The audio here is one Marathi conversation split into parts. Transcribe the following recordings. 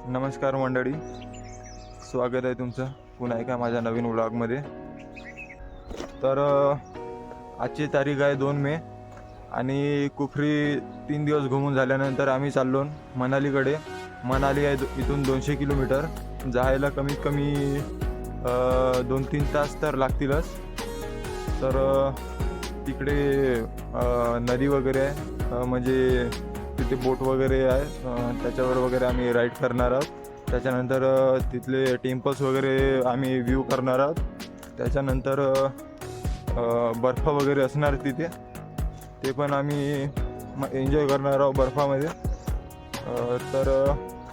नमस्कार मंडळी, स्वागत आहे तुमचं पुन्हा एका माझ्या नवीन व्लॉगमध्ये। तर आजची तारीख आहे 2 मे आणि कुफरी 3 दिवस घुमून झाल्यानंतर आम्ही चाललो मनालीकडे। मनाली आहे इथून 200 किलोमीटर, जायला कमीत कमी 2-3 तास तर लागतीलच। तर तिकडे नदी वगैरे आहे, म्हणजे तिथे बोट वगैरे आहे, त्याच्यावर वगैरे आम्ही राईड करणार आहोत। त्याच्यानंतर तिथले टेम्पल्स वगैरे आम्ही व्ह्यू करणार आहोत। त्याच्यानंतर बर्फ वगैरे असणार तिथे, ते पण आम्ही एन्जॉय करणार आहोत बर्फामध्ये। तर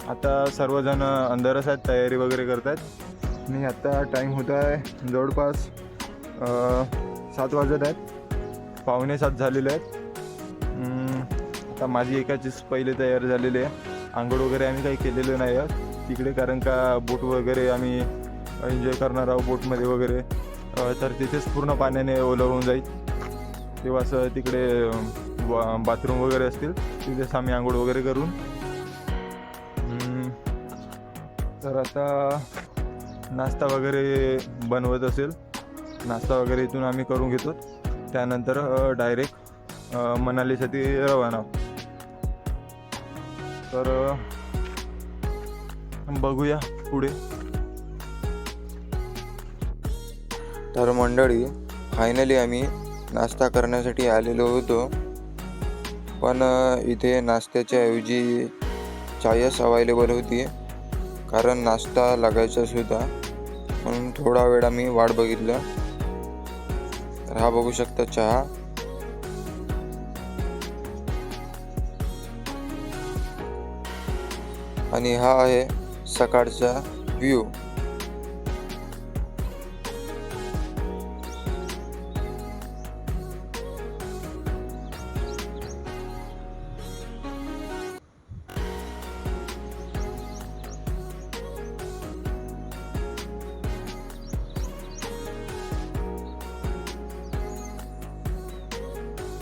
आता सर्वजण अंधारच आहेत, तयारी वगैरे करत आहेत आणि आता टाईम होत आहे जवळपास 7 वाजत आहेत, 6:45 झालेले आहेत। आता माझी एकाचीच पहिले तयार झालेली आहे। आंघोळ वगैरे आम्ही काही केलेलं नाही आहे तिकडे, कारण का बोट वगैरे आम्ही एन्जॉय करणार आहोत बोटमध्ये वगैरे। तर तिथेच पूर्ण पाण्याने ओलं होऊन जाईल, तेव्हा असं तिकडे बाथरूम वगैरे असतील, तिथेच आम्ही आंघोळ वगैरे करून। तर आता नाश्ता वगैरे बनवत असेल, नाश्ता वगैरे इथून आम्ही करून घेतो, त्यानंतर डायरेक्ट मनालीसाठी रवाना। तर बघूया पुढे। तर मंडळी, फायनली आम्ही नाश्ता करण्यासाठी आलेलो होतो, पण इथे नाश्त्याच्या ऐवजी चायच अवेलेबल होती, कारण नाश्ता लागायचाच होता, म्हणून थोडा वेळ आम्ही वाट बघितलं। तर हा बघू शकता चहा, आणि हा आहे सकाळचा व्ह्यू।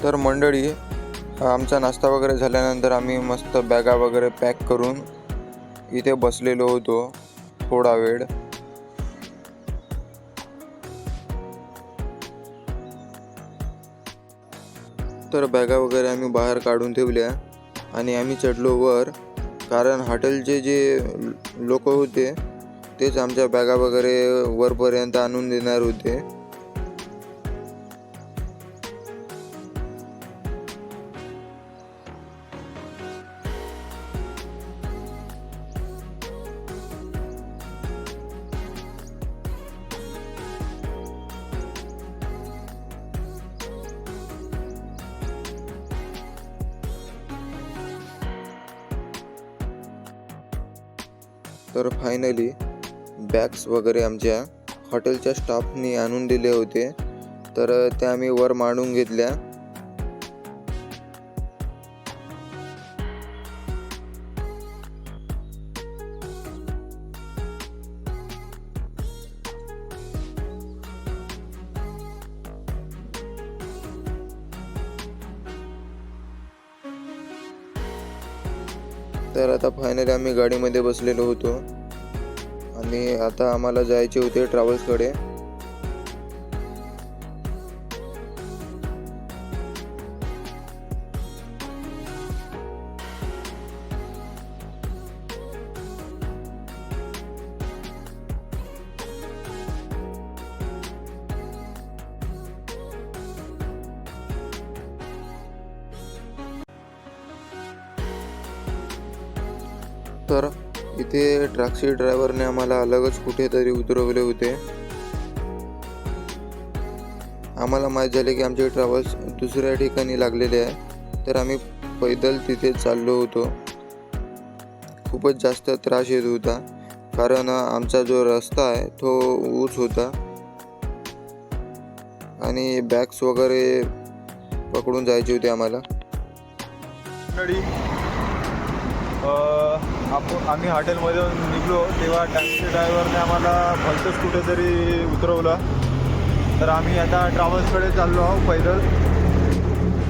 तर मंडळी, आमचा नाश्ता वगैरे झाल्यानंतर आम्ही मस्त बॅगा वगैरे पॅक करून इथे बसलेलो होतो थोडा वेळ। तर बॅगा वगैरे आम्ही बाहेर काढून ठेवल्या आणि आम्ही चढलो वर, कारण हॉटेलचे जे लोक होते तेच आमच्या बॅगा वगैरे वरपर्यंत आणून देणार होते। तर फायनली बॅग्स वगैरे आमच्या हॉटेलच्या स्टाफनी आणून दिले होते, तर त्या आम्ही वर मांडून घेतल्या। तर आता फायनली आम्ही गाडीमध्ये बसलेलो होतो आणि आता आम्हाला जायचे होते ट्रॅव्हल्सकडे। तर इथे टॅक्सी ड्रायव्हरने आम्हाला अलगच कुठेतरी उतरवले होते। आम्हाला माहीत झाले की आमचे ट्रॅव्हल्स दुसऱ्या ठिकाणी लागलेले आहे, तर आम्ही पैदल तिथे चाललो होतो। खूपच जास्त त्रास येत होता, कारण आमचा जो रस्ता आहे तो उंच होता आणि बॅग्स वगैरे पकडून जायचे होते आम्हाला। आम्ही हॉटेलमधून निघलो तेव्हा टॅक्सी ड्रायव्हरने आम्हाला भलतंच कुठेतरी उतरवलं। तर आम्ही आता ट्रॅव्हल्सकडे चाललो आहोत पैदल,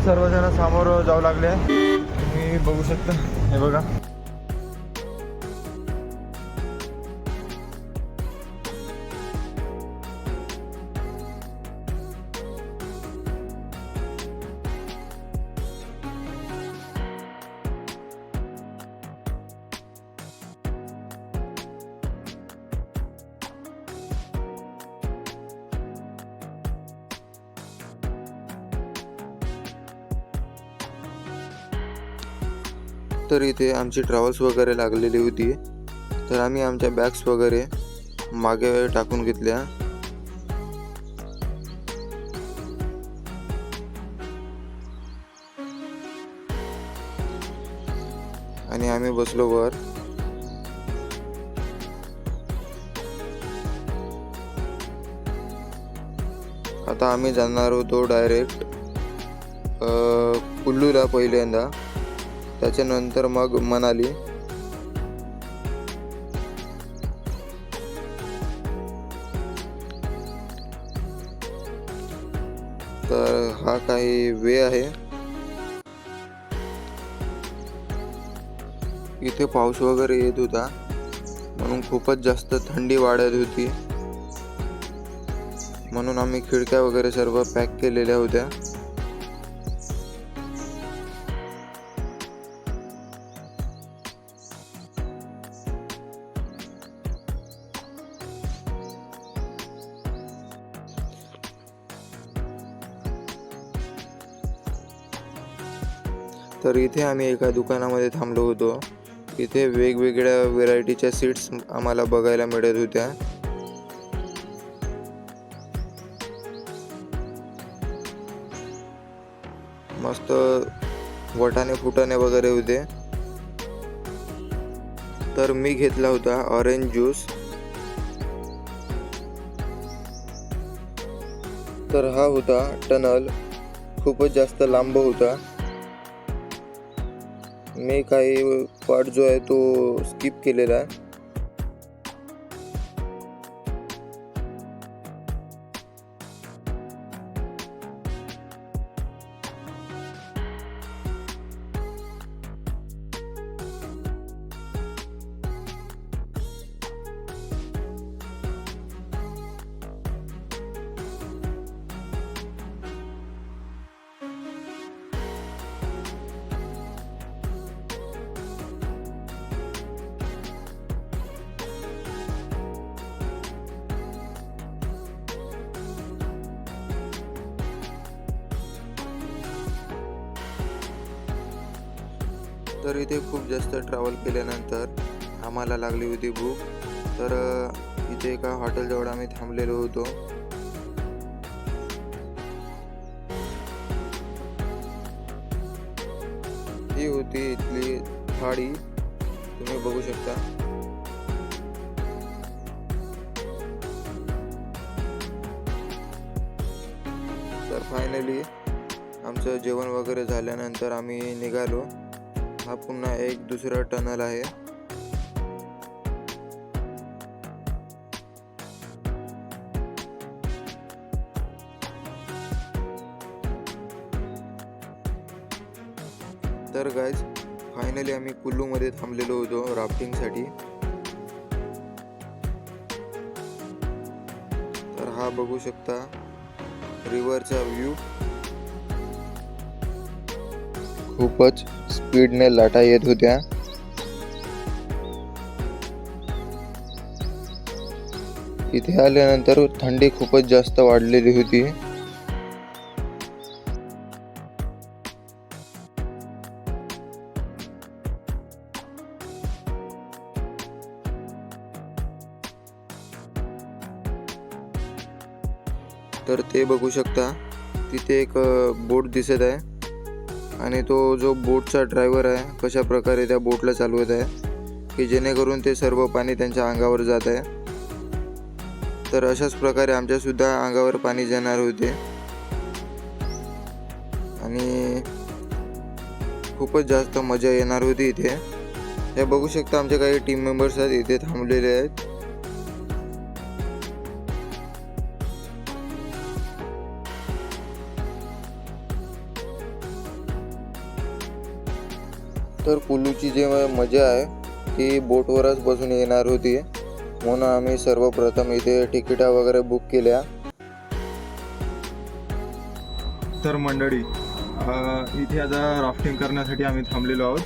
सर्वजण समोर जाऊ लागले, तुम्ही बघू शकता, हे बघा। तर इथे आमची ट्रॅव्हल्स वगैरे लागलेली होती, तर आम्ही आमच्या बॅग्स वगैरे मागे टाकून घेतल्या. आणि आम्ही बसलो वर. आता आम्ही जाणार होतो डायरेक्ट कुल्लूला पहिल्यांदा, त्याच्यानंतर मग मनाली. तर हा काही वे आहे. इथे पाऊस वगैरे येत होता म्हणून खूपच जास्त थंडी वाढत होती, म्हणून आम्ही खिडक्या वगैरे सर्व पॅक केलेल्या होत्या. तर इथे आम्ही एका दुकानामध्ये थांबलो होतो. इथे वेगवेगळ्या व्हेरायटीच्या सीट्स आम्हाला बघायला मिळत होत्या. मस्त वटाणे फुटाणे वगैरे होते. तर मी घेतला होता ऑरेंज ज्यूस. तर हा होता टनल, खूपच जास्त लांब होता. मी काही पार्ट जो आहे तो स्किप केलेला आहे. तर इथे खूप जास्त ट्रॅव्हल केल्यानंतर आम्हाला लागली होती भूक. तर इथे एका हॉटेलजवळ आम्ही थांबलेलो होतो. ही होती इथली थाळी, तुम्ही बघू शकता. तर फायनली आमचं जेवण वगैरे झाल्यानंतर आम्ही निघालो. हा पुन्हा एक दुसरा टनल आहे. तर गाइज फायनली आम्ही कुल्लूमध्ये थांबलेलो होतो राफ्टिंगसाठी. तर हा बघू शकता रिव्हरचा व्ह्यू. खूपच स्पीडने लाटा येत होत्या. इथे आल्यानंतर थंडी खूपच जास्त वाढलेली होती. तर ते बघू शकता तिथे एक बोट दिसत आहे आणि तो जो बोटचा ड्रायव्हर आहे कशा प्रकारे त्या बोटला चालवत आहे की जेणेकरून ते सर्व पाणी त्यांच्या अंगावर जात आहे. तर अशाच प्रकारे आमच्या सुद्धा अंगावर पाणी जाणार होते आणि खूपच जास्त मजा येणार होती इथे. हे बघू शकता आमचे काही टीम मेंबर्स आहेत इथे थांबलेले आहेत. तर कुल्लूची जी मजा आहे ती बोटवरच बसून येणार होती, म्हणून आम्ही सर्वप्रथम इथे तिकिटा वगैरे बुक केल्या. तर मंडळी इथे आता राफ्टिंग करण्यासाठी आम्ही थांबलेलो आहोत.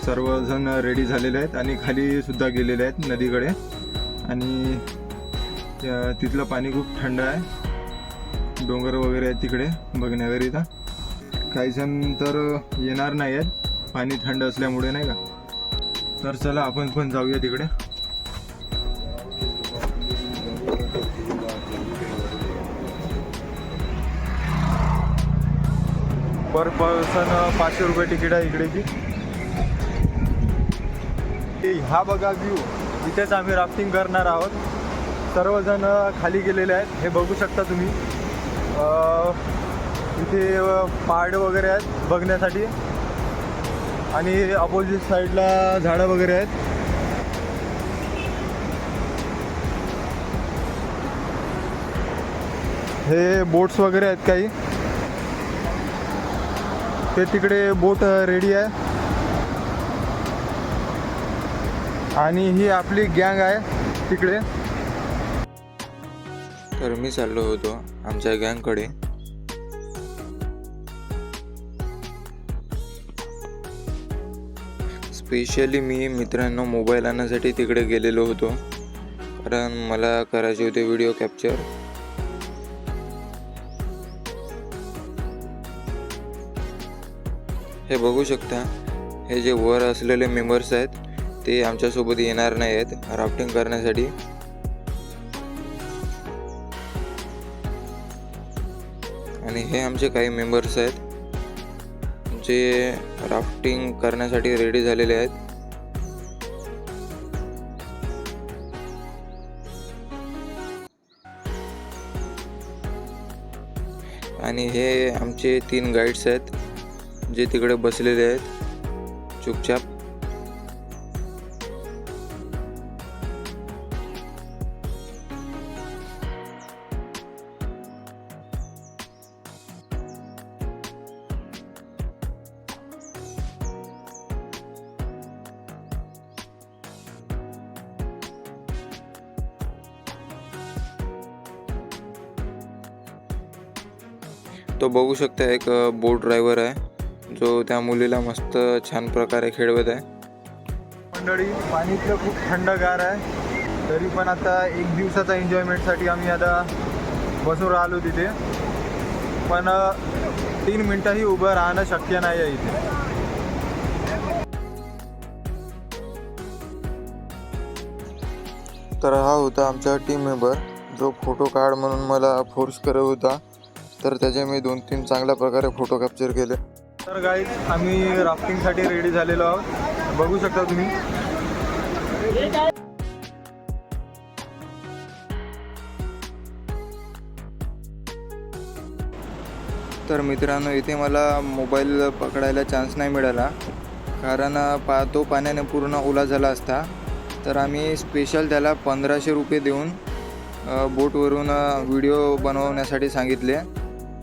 सर्वजण रेडी झालेले आहेत आणि खाली सुद्धा गेलेले आहेत नदीकडे. आणि तिथलं पाणी खूप थंड आहे. डोंगर वगैरे आहेत तिकडे बघण्याकरिता. काही जण तर येणार नाही आहेत पाणी थंड असल्यामुळे नाही का. तर चला आपण पण जाऊया तिकडे. पर पर्सन 500 रुपये तिकीट आहे इकडेची. हा बघा व्ह्यू, इथेच आम्ही राफ्टिंग करणार आहोत. सर्वजण खाली गेलेले आहेत, हे बघू शकता तुम्ही. इथे पहाड वगैरे आहेत बघण्यासाठी आणि अपोजिट साईडला झाडं वगैरे आहेत. हे बोट्स वगैरे आहेत काही, ते तिकडे बोट रेडी आहे. आणि ही आपली गँग आहे तिकडे. तर मी चाललो होतो आमच्या गँगकडे. स्पेशली मी मित्रांनो मोबाईल आणण्यासाठी तिकडे गेलेलो होतो, कारण मला करायचे होते व्हिडिओ कॅप्चर. हे बघू शकता, हे जे वर असलेले मेंबर्स आहेत ते आमच्यासोबत येणार नाही आहेत राफ्टिंग करण्यासाठी. आणि हे आमचे काही मेंबर्स आहेत जे राफ्टिंग करण्यासाठी रेडी झालेले आहेत. आणि हे आमचे 3 गाईड्स आहेत जे तिकडे बसलेले आहेत चुपचाप. तो बघू शकता एक बोट ड्रायव्हर आहे जो त्या मुलीला मस्त छान प्रकारे खेळवत आहे. मंडळी, पाणी इथलं खूप थंडगार आहे, तरी पण आता 1 दिवसाचा एन्जॉयमेंटसाठी आम्ही आता बसून राहिलो तिथे. पण 3 मिनटंही उभं राहणं शक्य नाही आहे इथे. तर हा होता आमचा टीम मेंबर जो फोटो काढ म्हणून मला फोर्स करत होता. तर त्याचे मी 2-3 चांगल्या प्रकारे फोटो कॅप्चर केले. तर गाईज, आम्ही राफ्टिंगसाठी रेडी झालेलो आहोत, बघू शकता तुम्ही. तर मित्रांनो, इथे मला मोबाईल पकडायला चान्स नाही मिळाला, कारण तो पाण्याने पूर्ण ओला झाला असता. तर आम्ही स्पेशल त्याला 1500 रुपये देऊन बोटवरून व्हिडिओ बनवण्यासाठी सांगितले.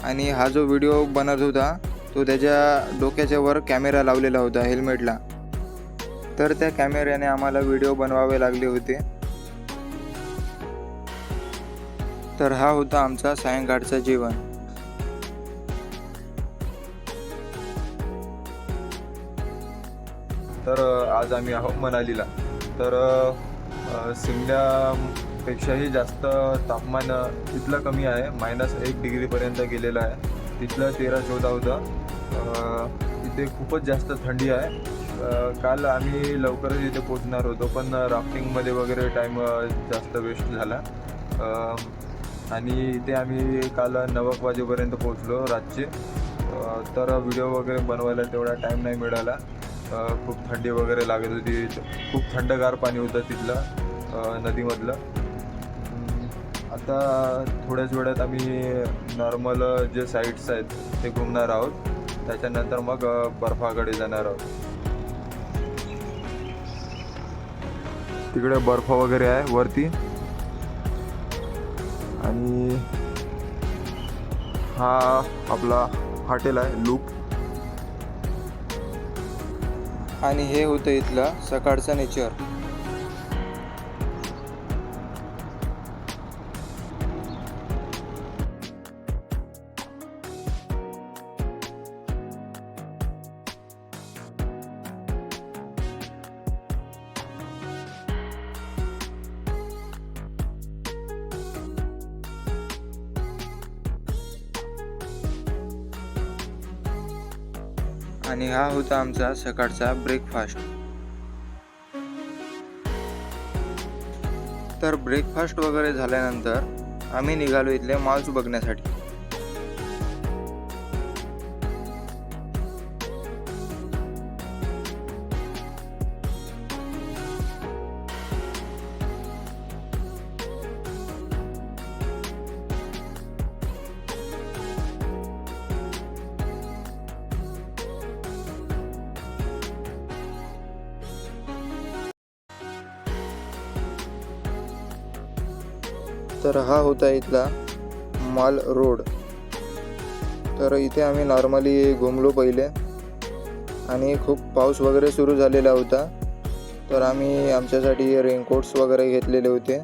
आणि हा जो व्हिडिओ बनत होता तो त्याच्या डोक्याच्या वर कॅमेरा लावलेला होता हेल्मेटला. तर त्या कॅमेऱ्याने आम्हाला व्हिडिओ बनवावे लागले होते. तर हा होता आमचा सायंकाळचा जेवण. तर आज आम्ही आहोत मनालीला. तर शिमल्यापेक्षाही जास्त तापमान इथलं कमी आहे, -1 डिग्रीपर्यंत गेलेलं आहे. तिथलं 13-14 होतं. इथे खूपच जास्त थंडी आहे. काल आम्ही लवकरच इथे पोचणार होतो, पण राफ्टिंगमध्ये वगैरे टाईम जास्त वेस्ट झाला. आणि इथे आम्ही काल 9 वाजेपर्यंत पोचलो रातचे. तर व्हिडिओ वगैरे बनवायला तेवढा टाईम नाही मिळाला. खूप थंडी वगैरे लागत होती. खूप थंडगार पाणी होतं तिथलं नदीमधलं. आता थोड्याच वेळात आम्ही नॉर्मल जे साईट्स आहेत ते घुमणार आहोत. त्याच्यानंतर मग बर्फाकडे जाणार आहोत. तिकडे बर्फ वगैरे आहे वरती. आणि हा आपला हॉटेल आहे लूप. आणि हे होतं इथलं सकाळचं नेचर. आणि हा होता आमचा सकाळचा ब्रेकफास्ट. तर ब्रेकफास्ट वगैरे झाल्यानंतर आम्ही निघालो इथले मॉल्स बघण्यासाठी. तर हा होता इथला मॉल रोड. तर इथे आम्ही नॉर्मली घुमलो पहिले आणि खूप पाऊस वगैरे सुरू झालेला होता. तर आम्ही आमच्यासाठी रेनकोट्स वगैरे घेतलेले होते.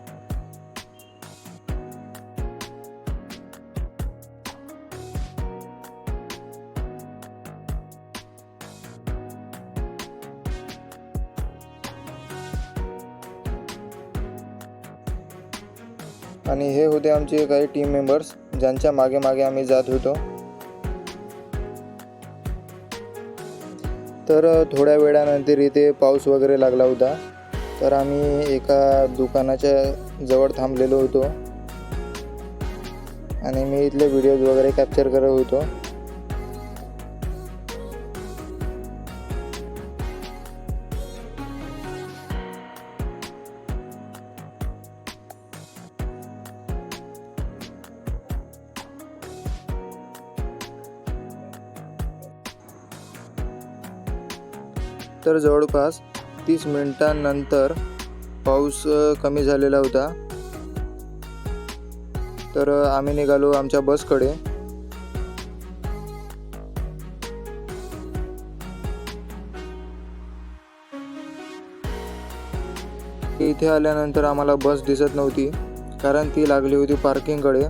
आणि हे होते आमचे काही टीम मेंबर्स ज्यांच्या मागे मागे आम्ही जात होतो. तर थोड्या वेळानंतर इथे पाऊस वगैरे लागला होता. तर आम्ही एका दुकानाच्या जवळ थांबलेलो होतो आणि मी इथले व्हिडिओज वगैरे कॅप्चर करत होतो. तर जवळपास 30 मिनिटांनंतर पाऊस कमी झालेला होता. तर आम्ही निघालो आमच्या बसकडे. इथे आल्यानंतर आम्हाला बस दिसत नव्हती कारण ती लागली होती पार्किंगकडे.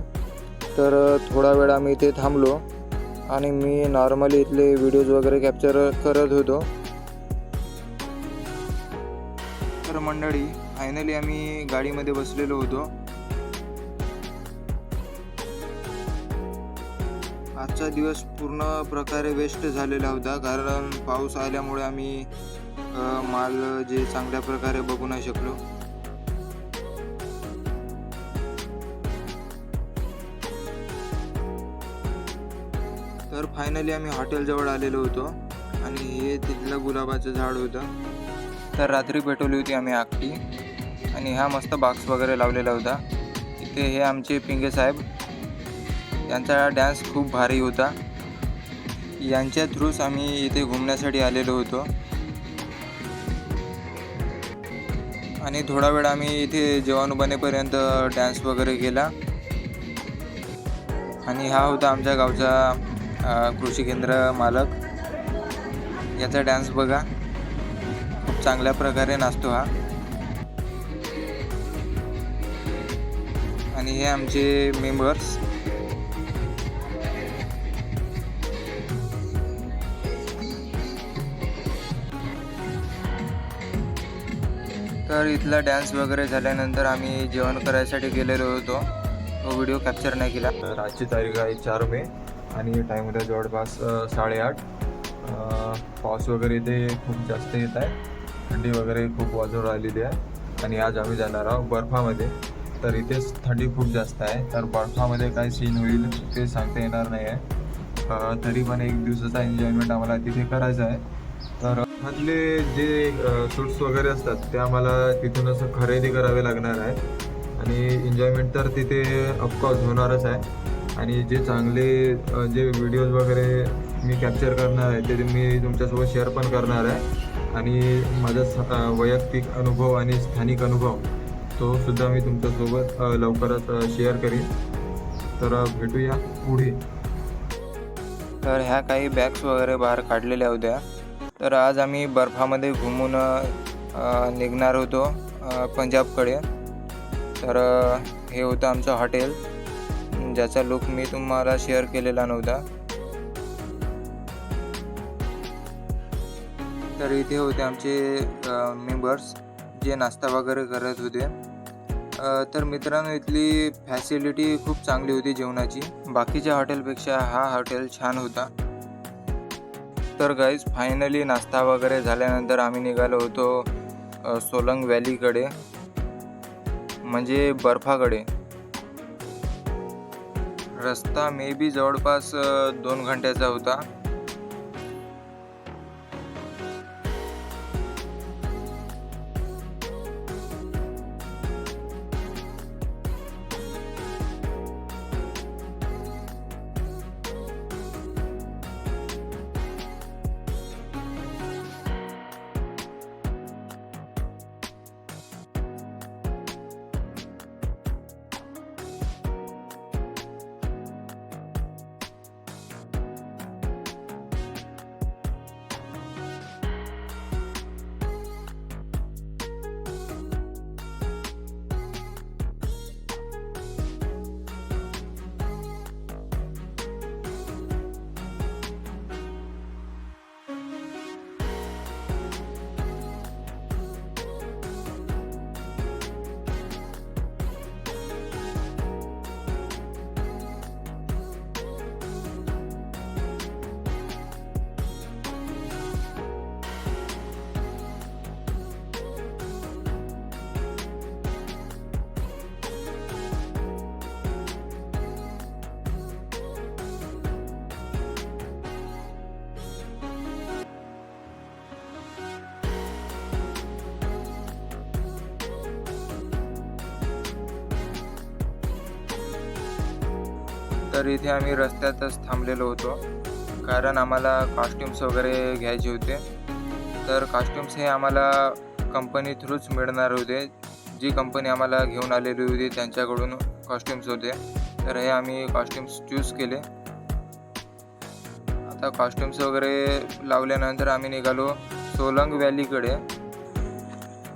तर थोडा वेळ आम्ही इथे थांबलो आणि मी नॉर्मली इथले व्हिडिओज वगैरे कॅप्चर करत होतो. तर मंडळी, फायनली आम्ही गाडीमध्ये बसलेलो होतो. आजचा दिवस पूर्ण प्रकारे वेस्ट झालेला होता कारण पाऊस आल्यामुळे आम्ही माल जे चांगल्या प्रकारे बघू नाही शकलो. तर फायनली आम्ही हॉटेलजवळ आलेलो होतो आणि हे तिथलं गुलाबाचं झाड होतं. तर रात्री पेटवली होती आम्ही आखटी आणि हा मस्त बॉक्स वगैरे लावलेला होता. इथे हे आमचे पिंगे साहेब, यांचा डान्स खूप भारी होता. यांच्या थ्रूच आम्ही इथे घुमण्यासाठी आलेलो होतो आणि थोडा वेळ आम्ही इथे जेवण बनेपर्यंत डान्स वगैरे केला. आणि हा होता आमच्या गावचा कृषी केंद्र मालक. याचा डान्स बघा, खूप चांगल्या प्रकारे नाचतो हा. आणि हे आमचे मेंबर्स. तर इथला डान्स वगैरे झाल्यानंतर आम्ही जेवण करायसाठी गेलेलो होतो. तो व्हिडिओ कॅप्चर नाही केला. तर आजची तारीख आहे 4 मे आणि टाईम होता जवळपास 8:30. पाऊस वगैरे इथे खूप जास्त येत आहे. थंडी वगैरे खूप वाजून राहिलेली आहे आणि आज आम्ही जाणार आहोत बर्फामध्ये. तर इथेच थंडी खूप जास्त आहे. तर बर्फामध्ये काय सीन होईल ते सांगता येणार नाही आहे. तरी पण एक दिवसाचा एन्जॉयमेंट आम्हाला तिथे करायचा आहे. तर मधले जे शूट्स वगैरे असतात ते आम्हाला तिथूनच खरेदी करावे लागणार आहे आणि एन्जॉयमेंट तर तिथे ऑफकोर्स होणारच आहे. आणि जे चांगले जे व्हिडिओज वगैरे मी कॅप्चर करणार आहे ते मी तुमच्यासोबत शेअर पण करणार आहे. आणि माझा वैयक्तिक अनुभव आणि स्थानिक अनुभव तो सुद्धा मी तुमच्यासोबत लवकरच शेअर करीन. तर भेटूया पुढे. तर ह्या काही बॅग्स वगैरे बाहेर काढलेल्या होत्या. तर आज आम्ही बर्फामध्ये घुमून निघणार होतो पंजाबकडे. तर हे होतं आमचं हॉटेल ज्याचा लुक मी तुम्हाला शेअर केलेला नव्हता. तर इथे होते आमचे मेंबर्स जे नाश्ता वगैरे करत होते. तर मित्रांनो, इथली फॅसिलिटी खूप चांगली होती जेवणाची. बाकीच्या हॉटेलपेक्षा हा हॉटेल छान होता. तर गाईज फायनली नाश्ता वगैरे झाल्यानंतर आम्ही निघालो होतो सोलंग व्हॅलीकडे, म्हणजे बर्फाकडे. रस्ता मे बी जवळपास 2 घंट्याचा होता. तर इथे आम्ही रस्त्यातच थांबलेलो होतो, कारण आम्हाला कॉस्ट्युम्स वगैरे घ्यायचे होते. तर कॉस्ट्युम्स हे आम्हाला कंपनी थ्रूच मिळणार होते. जी कंपनी आम्हाला घेऊन आलेली होती त्यांच्याकडून कॉस्ट्युम्स होते. तर हे आम्ही कॉस्ट्युम्स चूज केले. आता कॉस्ट्युम्स वगैरे लावल्यानंतर आम्ही निघालो सोलंग व्हॅलीकडे.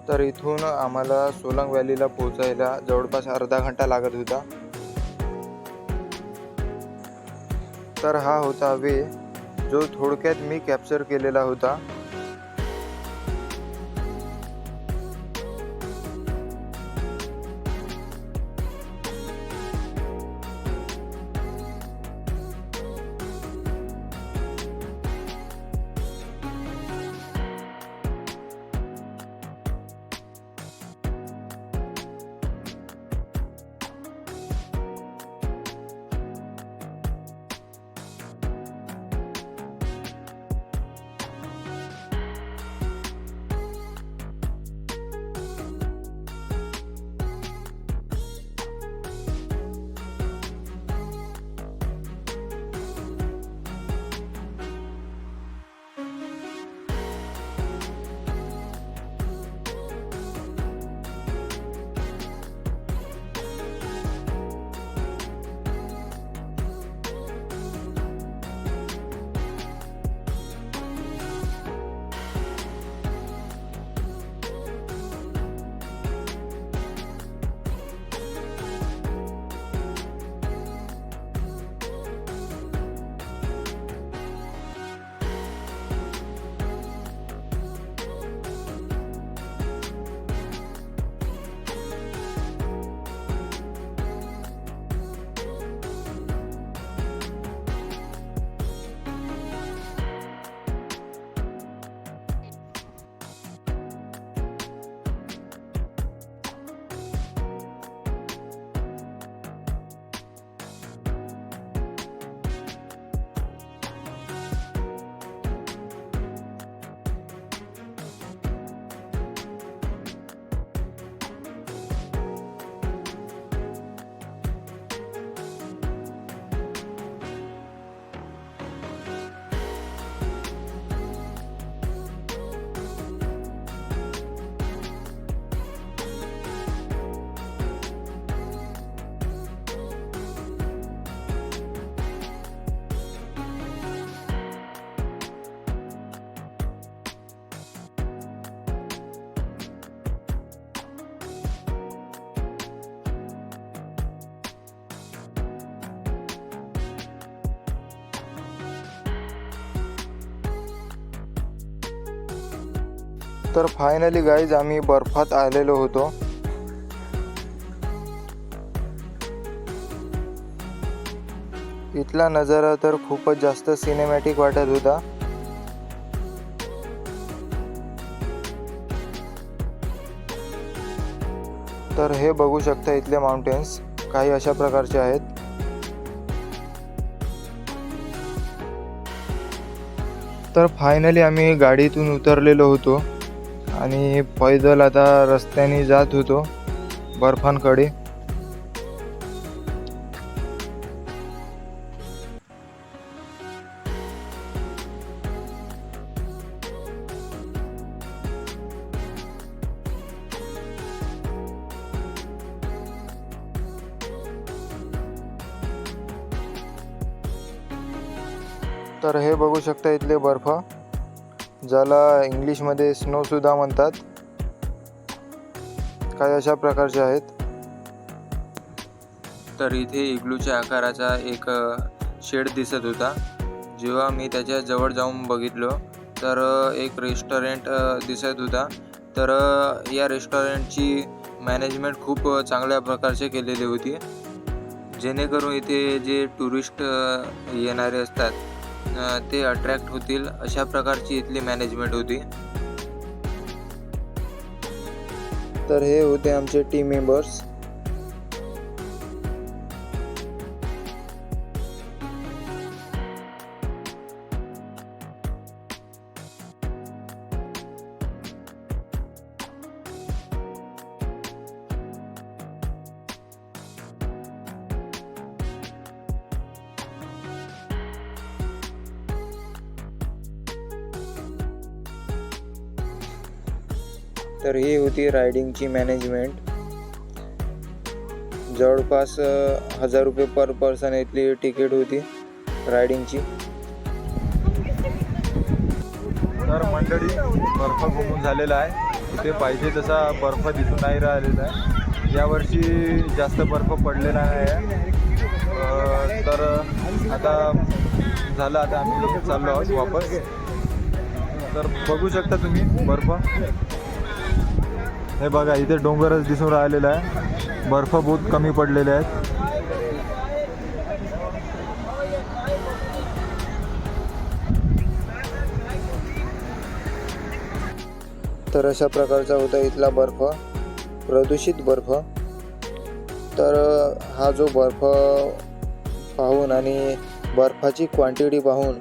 तर इथून आम्हाला सोलंग व्हॅलीला पोहोचायला जवळपास अर्धा घंटा लागत होता. तर हा होता वे जो थोडक्यात मी कॅप्चर केलेला होता. तर फायनली गाईज आम्ही बर्फात आलेलो होतो. इथला नजारा तर खूपच जास्त सिनेमॅटिक वाटत होता. तर हे बघू शकता इथले माउंटेन्स काही अशा प्रकारचे आहेत. तर फायनली आम्ही गाडीतून उतरलेलो होतो आणि पैदल आता रस्त्याने जात होतो बर्फांकडे. तर हे बघू शकता इथले बर्फ, ज्याला इंग्लिशमध्ये स्नो सुद्धा म्हणतात, काही अशा प्रकारचे आहेत. तर इथे इग्लूच्या आकाराचा एक शेड दिसत होता. जेव्हा मी त्याच्या जवळ जाऊन बघितलो तर एक रेस्टॉरंट दिसत होता. तर या रेस्टॉरंटची मॅनेजमेंट खूप चांगल्या प्रकारचे केलेली होती, जेणेकरून इथे जे टुरिस्ट येणारे असतात ते अट्रॅक्ट होतील अशा प्रकारची इथली मॅनेजमेंट होती. तर हे होते आमचे टीम मेंबर्स. तर ही होती रायडिंगची मॅनेजमेंट. जवळपास 1000 रुपये पर पर्सन इथली तिकीट होती रायडिंगची. तर मंडळी, बर्फ घुमून झालेला आहे. इथे पाहिजे तसा बर्फ दिसून नाही राहिलेला आहे. यावर्षी जास्त बर्फ पडलेला नाही आहे. तर आता झालं, आता आम्ही चाललो आहोत वापस. तर बघू शकता तुम्ही बर्फ. हे बघा, इथे डोंगरच दिसून राहिलेला आहे. बर्फ बहुत कमी पडलेले आहेत. तर अशा प्रकारचा होता इथला बर्फ, प्रदूषित बर्फ. तर हा जो बर्फ पाहून आणि बर्फाची क्वांटिटी पाहून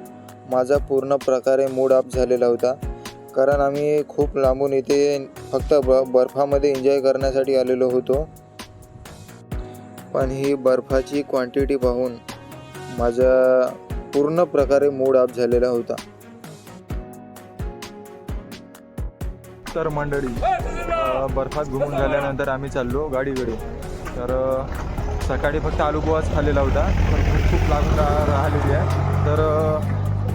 माझा पूर्ण प्रकारे मूड अप झालेला होता. कारण आम्ही खूप लांबून इथे फक्त बर्फामध्ये एन्जॉय करण्यासाठी आलेलो होतो, पण ही बर्फाची क्वांटिटी पाहून माझा पूर्ण प्रकारे मूड अप झालेला होता. तर मंडळी, बर्फात घुमून झाल्यानंतर आम्ही चाललो गाडीकडे. तर सकाळी फक्त आलू पोहाच खाल्लेला होता, पण भूक खूप लागून राहिलेली आहे. तर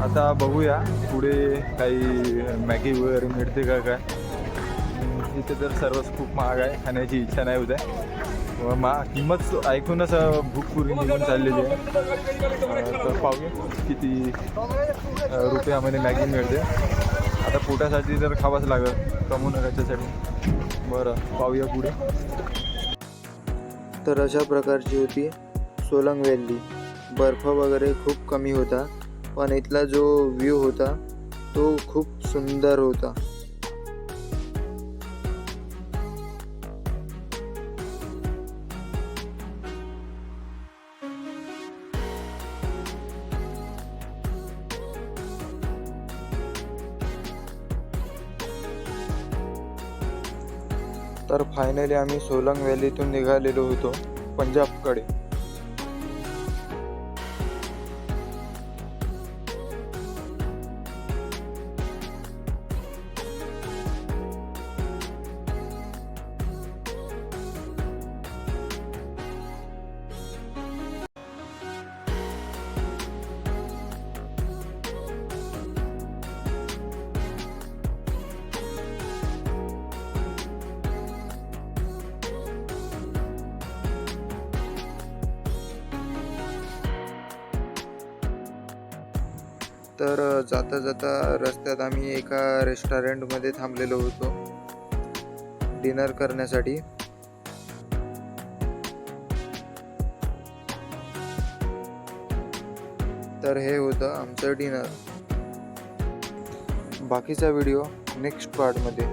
आता बघूया पुढे काही मॅगी वगैरे मिळते का काय. इथे तर सर्वच खूप महाग आहे, खाण्याची इच्छा नाही होत आहे. किंमत ऐकूनच भूक पुरी निघून चाललेली आहे. तर पाहूया किती रुपयामध्ये मॅगी मिळते. आता पोटासाठी तर खावंच लागेल, कमवू नका त्याच्यासाठी. बरं, पाहूया पुढे. तर अशा प्रकारची होती सोलंग व्हॅली. बर्फ वगैरे खूप कमी होता, पण इथला जो व्ह्यू होता तो खूप सुंदर होता. तर फायनली आम्ही सोलंग व्हॅलीतून निघालेलो होतो पंजाबकडे. तर जाता जाता रस्त्यात आम्ही एका रेस्टॉरंटमध्ये थांबलेलो होतो डिनर करण्यासाठी. तर हे होतं आमचं डिनर. बाकीचा व्हिडिओ नेक्स्ट पार्टमध्ये.